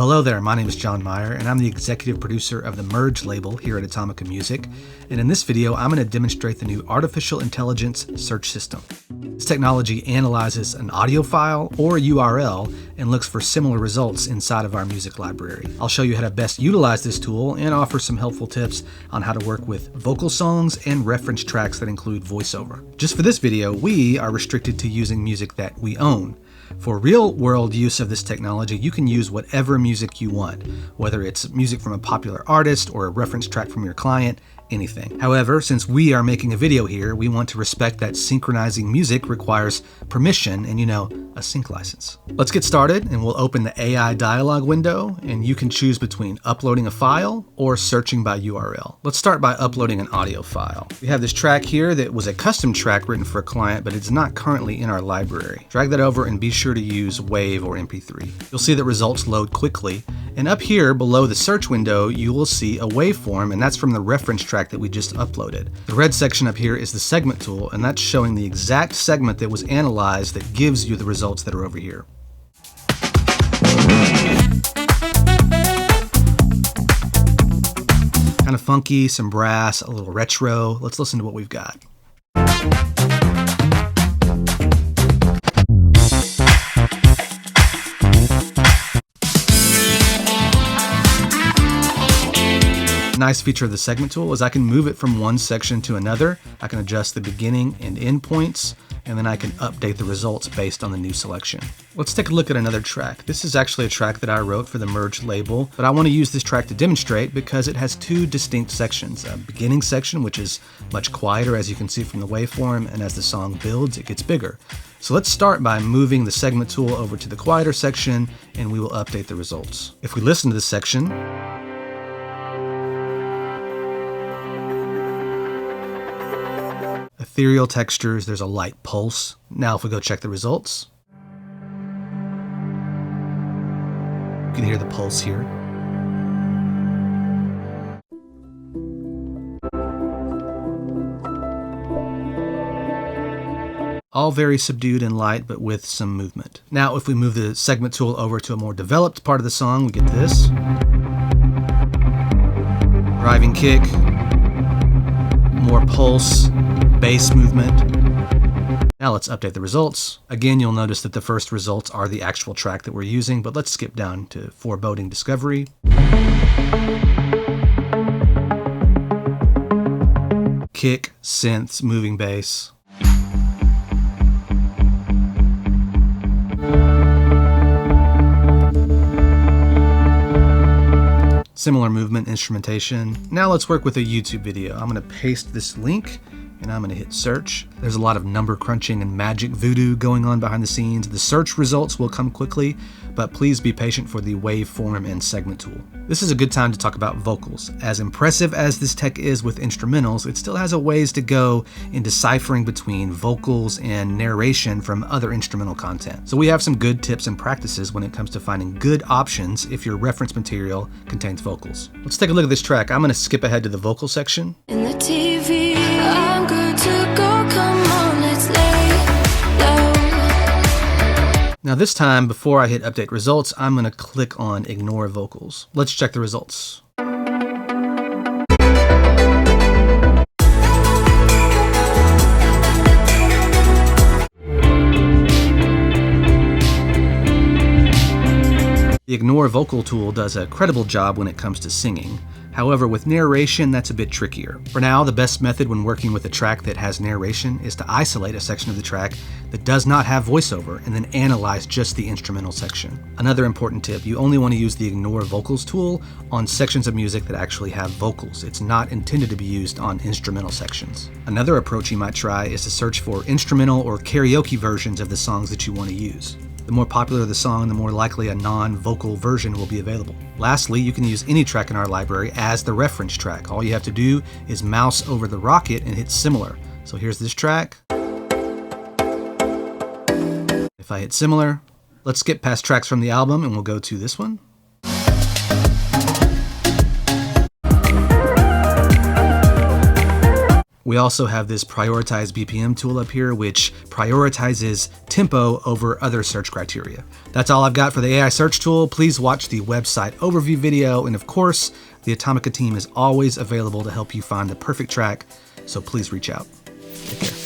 Well, hello there. My name is John Meyer, and I'm the executive producer of the Merge label here at Atomica Music. And in this video, I'm going to demonstrate the new artificial intelligence search system. This technology analyzes an audio file or URL and looks for similar results inside of our music library. I'll show you how to best utilize this tool and offer some helpful tips on how to work with vocal songs and reference tracks that include voiceover. Just for this video, we are restricted to using music that we own. For real-world use of this technology, you can use whatever music you want, whether it's music from a popular artist or a reference track from your client, anything. However, since we are making a video here, we want to respect that synchronizing music requires permission and, a sync license. Let's get started, and we'll open the AI dialog window, and you can choose between uploading a file or searching by URL. Let's start by uploading an audio file. We have this track here that was a custom track written for a client, but it's not currently in our library. Drag that over and be sure to use WAV or MP3. You'll see that results load quickly, and up here below the search window, you will see a waveform, and that's from the reference track that we just uploaded. The red section up here is the segment tool, and that's showing the exact segment that was analyzed that gives you the results that are over here. Kind of funky, some brass, a little retro. Let's listen to what we've got. Nice feature of the segment tool is I can move it from one section to another. I can adjust the beginning and end points, and then I can update the results based on the new selection. Let's take a look at another track. This is actually a track that I wrote for the Merge label, but I want to use this track to demonstrate because it has two distinct sections. A beginning section, which is much quieter, as you can see from the waveform, and as the song builds, it gets bigger. So let's start by moving the segment tool over to the quieter section, and we will update the results. If we listen to this section, ethereal textures, there's a light pulse. Now if we go check the results, you can hear the pulse here. All very subdued and light, but with some movement. Now if we move the segment tool over to a more developed part of the song, we get this. Driving kick, more pulse, bass movement. Now let's update the results. Again, you'll notice that the first results are the actual track that we're using, but let's skip down to foreboding discovery. Kick, synths, moving bass. Similar movement, instrumentation. Now let's work with a YouTube video. I'm going to paste this link and I'm going to hit search. There's a lot of number crunching and magic voodoo going on behind the scenes. The search results will come quickly, but please be patient for the waveform and segment tool. This is a good time to talk about vocals. As impressive as this tech is with instrumentals, it still has a ways to go in deciphering between vocals and narration from other instrumental content. So we have some good tips and practices when it comes to finding good options if your reference material contains vocals. Let's take a look at this track. I'm going to skip ahead to the vocal section. In the TV, I'm good to go, come on, let's lay low. Now this time, before I hit update results, I'm going to click on ignore vocals. Let's check the results. The ignore vocal tool does a credible job when it comes to singing. However, with narration, that's a bit trickier. For now, the best method when working with a track that has narration is to isolate a section of the track that does not have voiceover and then analyze just the instrumental section. Another important tip, you only want to use the ignore vocals tool on sections of music that actually have vocals. It's not intended to be used on instrumental sections. Another approach you might try is to search for instrumental or karaoke versions of the songs that you want to use. The more popular the song, the more likely a non-vocal version will be available. Lastly, you can use any track in our library as the reference track. All you have to do is mouse over the rocket and hit similar. So here's this track. If I hit similar, let's skip past tracks from the album and we'll go to this one. We also have this prioritize BPM tool up here, which prioritizes tempo over other search criteria. That's all I've got for the AI search tool. Please watch the website overview video. And of course, the Atomica team is always available to help you find the perfect track. So please reach out. Take care.